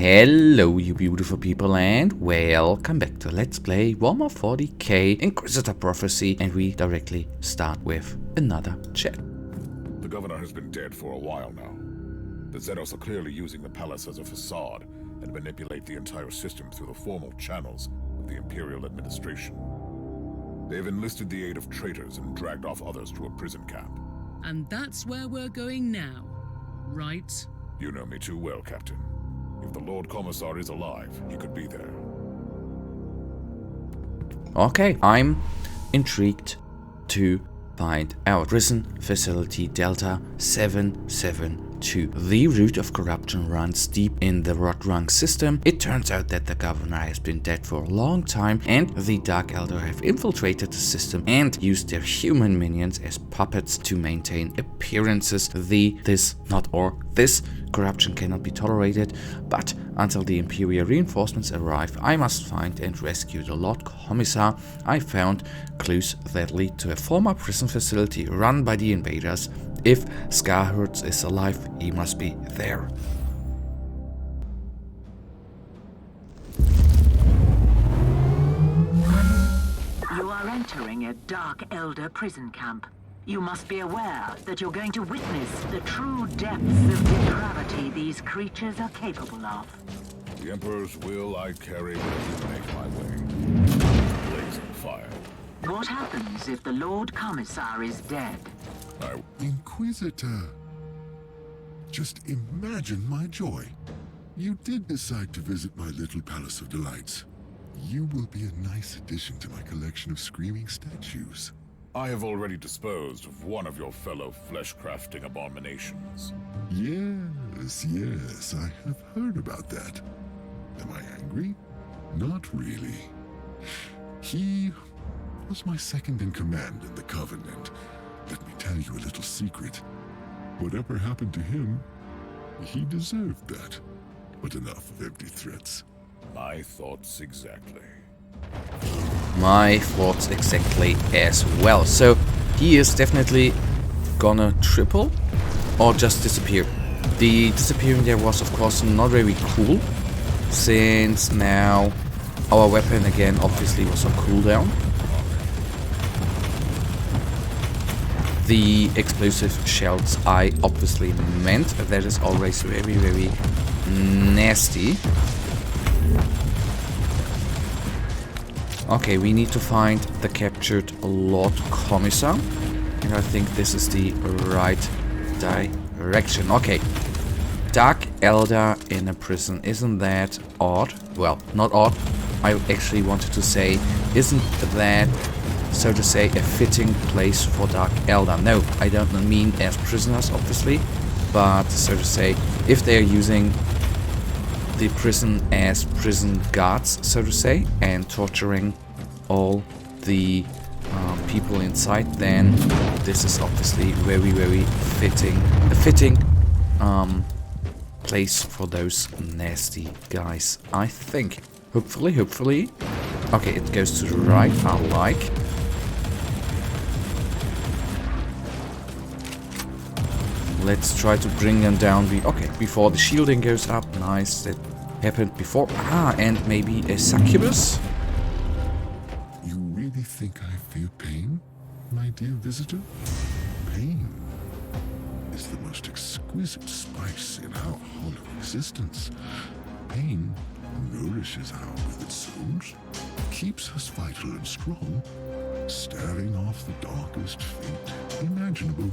Hello you beautiful people and welcome back to Let's Play Warhammer 40k Inquisitor Prophecy, and we directly start with another chat. The governor has been dead for a while now. The Xenos are clearly using the palace as a facade and manipulate the entire system through the formal channels of the Imperial administration. They've enlisted the aid of traitors and dragged off others to a prison camp. And that's where we're going now, right? You know me too well, Captain. If the Lord Commissar is alive, he could be there. Okay, I'm intrigued to find out. Prison facility Delta-772. The root of corruption runs deep in the Rotwang System. It turns out that the governor has been dead for a long time, and the Dark Eldar have infiltrated the system and used their human minions as puppets to maintain appearances. This corruption cannot be tolerated, but until the Imperial reinforcements arrive, I must find and rescue the Lord Commissar. I found clues that lead to a former prison facility run by the invaders. If Skarhurts is alive, he must be there. You are entering a Dark Eldar prison camp. You must be aware that you're going to witness the true depths of depravity these creatures are capable of. The Emperor's will I carry will make my way. Blazing fire. What happens if the Lord Commissar is dead? Inquisitor. Just imagine my joy. You did decide to visit my little Palace of Delights. You will be a nice addition to my collection of screaming statues. I have already disposed of one of your fellow flesh-crafting abominations. Yes, I have heard about that. Am I angry? Not really. He was my second in command in the Covenant. Let me tell you a little secret. Whatever happened to him, he deserved that. But enough of empty threats. My thoughts exactly. My thoughts exactly as well. So he is definitely gonna triple or just disappear. The disappearing there was of course not very cool, since now our weapon again obviously was on cooldown. The explosive shells I obviously meant. That is always very, very nasty. Okay, we need to find the captured Lord Commissar, and I think this is the right direction. Okay, Dark Eldar in a prison, isn't that odd? Well, not odd, I actually wanted to say, isn't that, so to say, a fitting place for Dark Eldar? No, I don't mean as prisoners, obviously, but so to say, if they're using the prison as prison guards, so to say, and torturing all the people inside, then this is obviously very, very fitting, a fitting place for those nasty guys, I think. Hopefully. Okay, it goes to the right, I like. Let's try to bring them down. Okay, before the shielding goes up. Nice, that happened before. And maybe a succubus? You really think I fear pain, my dear visitor? Pain is the most exquisite spice in our hollow existence. Pain nourishes our withered souls, keeps us vital and strong, staring off the darkest fate imaginable.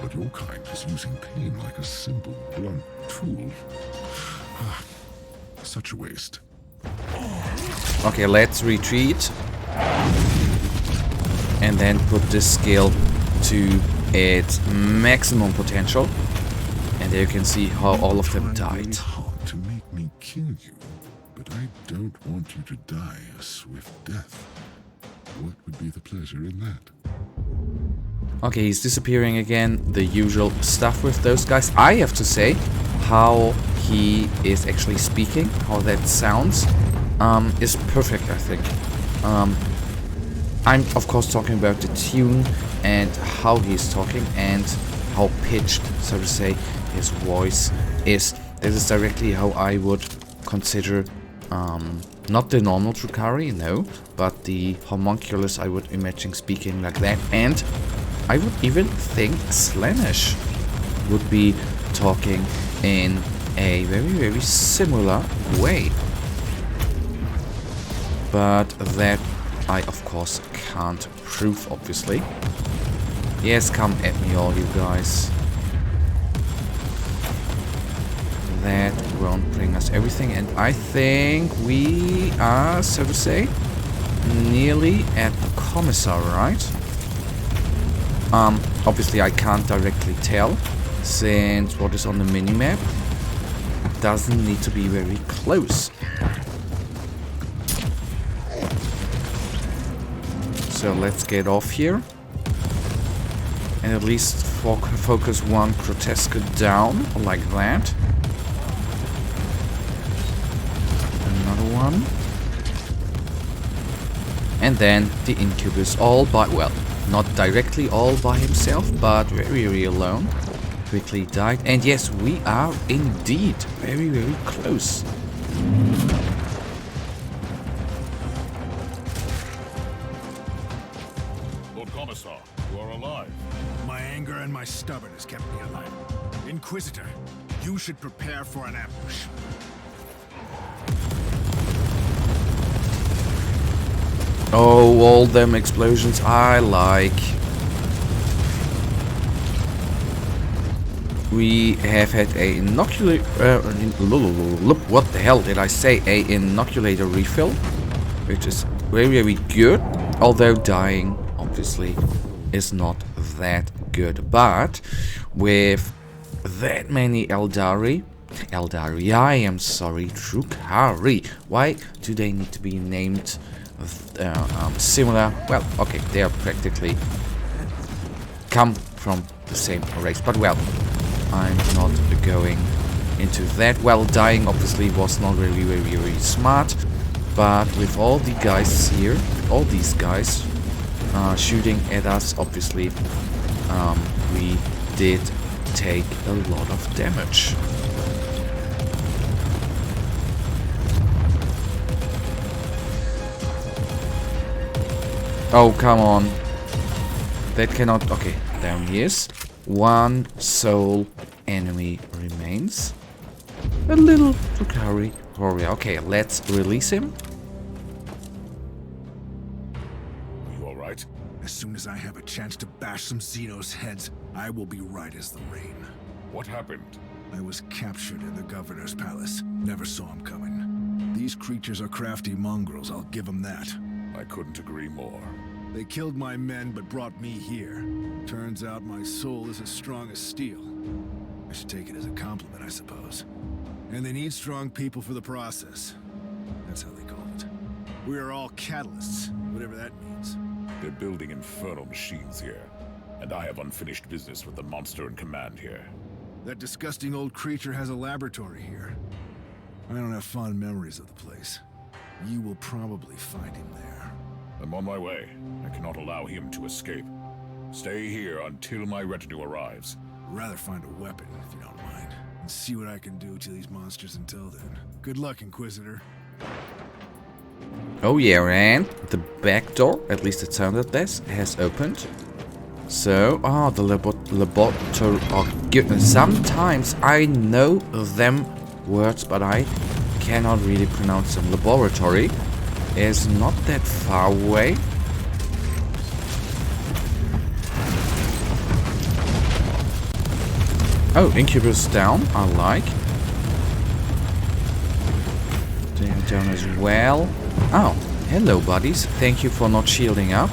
But your kind is using pain like a simple, blunt tool. Such a waste. Okay, let's retreat. And then put this skill to its maximum potential. And there you can see how all of them died. Hard to make me kill you, but I don't want you to die a swift death. What would be the pleasure in that? Okay, he's disappearing again. The usual stuff with those guys. I have to say, how he is actually speaking, how that sounds, is perfect, I think. I'm of course talking about the tune and how he's talking and how pitched, so to say, his voice is. This is directly how I would consider, not the normal Drukhari, no, but the homunculus. I would imagine speaking like that, and I would even think Slaanesh would be talking in a very, very similar way. But that I, of course, can't prove, obviously. Yes, come at me all, you guys. That won't bring us everything, and I think we are, so to say, nearly at the Commissar, right? Obviously I can't directly tell, since what is on the minimap doesn't need to be very close. So let's get off here. And at least focus one grotesque down, like that. Another one. And then the Incubus all by, well, not directly all by himself, but very, very alone. Quickly died. And yes, we are indeed very, very close. Lord Commissar, you are alive. My anger and my stubbornness kept me alive. Inquisitor, you should prepare for an ambush. Oh, all them explosions I like. We have had a what the hell did I say? A inoculator refill, which is very, very good. Although dying, obviously, is not that good. But with that many Eldari, I am sorry, Drukhari. Why do they need to be named similar? Well, okay, they are practically come from the same race, but well, I'm not going into that. Well, dying obviously was not really very smart, but with all the guys here, all these guys shooting at us, obviously we did take a lot of damage. Oh, come on. That cannot... Okay, down he is. One sole enemy remains. A little Drukhari warrior. Okay, let's release him. You alright? As soon as I have a chance to bash some Xenos' heads, I will be right as the rain. What happened? I was captured in the governor's palace. Never saw him coming. These creatures are crafty mongrels, I'll give them that. I couldn't agree more. They killed my men but brought me here. Turns out my soul is as strong as steel. I should take it as a compliment, I suppose. And they need strong people for the process. That's how they call it. We are all catalysts, whatever that means. They're building infernal machines here, and I have unfinished business with the monster in command here. That disgusting old creature has a laboratory here. I don't have fond memories of the place. You will probably find him there. I'm on my way. I cannot allow him to escape. Stay here until my retinue arrives. I'd rather find a weapon, if you don't mind, and see what I can do to these monsters until then. Good luck, Inquisitor. Oh yeah, and the back door, at least it sounded this, has opened. So, the laboratory. Oh goodness, sometimes I know them words, but I cannot really pronounce them. Laboratory is not that far away. Oh, Incubus down, I like. Down as well. Oh, hello buddies, thank you for not shielding up.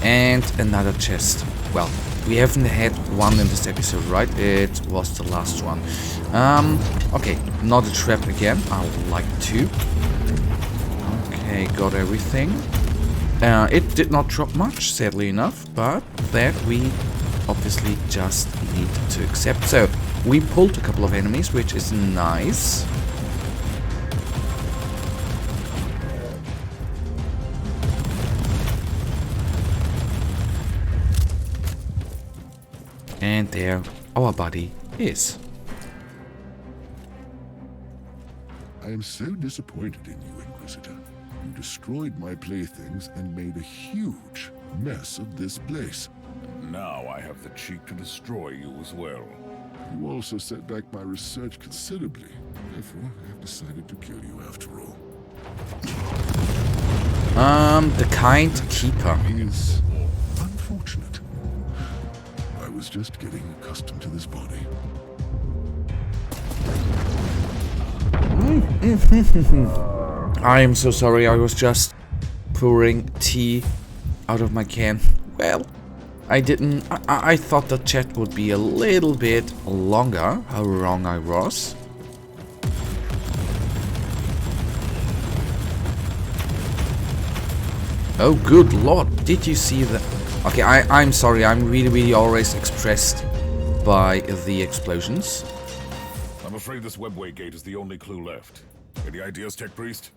And another chest. Well, we haven't had one in this episode, right? It was the last one. Okay, not a trap again. I would like to. Okay, got everything. It did not drop much, sadly enough, but that we obviously just need to accept. So, we pulled a couple of enemies, which is nice. And there, our buddy is. I am so disappointed in you, Inquisitor. You destroyed my playthings and made a huge mess of this place. Now I have the cheek to destroy you as well. You also set back my research considerably. Therefore, I have decided to kill you after all. The Kind Keeper. Is unfortunate. I was just getting accustomed to this body. I am so sorry, I was just pouring tea out of my can. Well, I didn't... I thought the chat would be a little bit longer. How wrong I was. Oh, good lord, did you see that? Okay, I'm sorry, I'm really always expressed by the explosions. I'm afraid this webway gate is the only clue left. Any ideas, Tech Priest?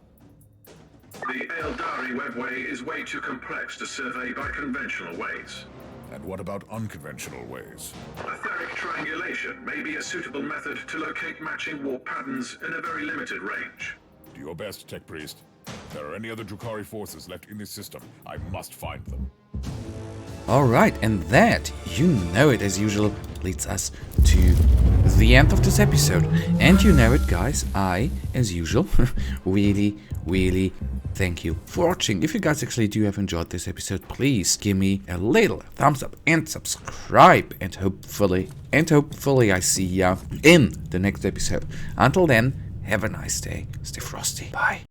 The Eldari webway is way too complex to survey by conventional ways. And what about unconventional ways? Etheric triangulation may be a suitable method to locate matching warp patterns in a very limited range. Do your best, Tech Priest. If there are any other Drukhari forces left in this system, I must find them. Alright, and that, you know it as usual, leads us to the end of this episode. And you know it, guys, I, as usual, really thank you for watching. If you guys actually do have enjoyed this episode, please give me a little thumbs up and subscribe. And hopefully I see ya in the next episode. Until then, have a nice day. Stay frosty. Bye.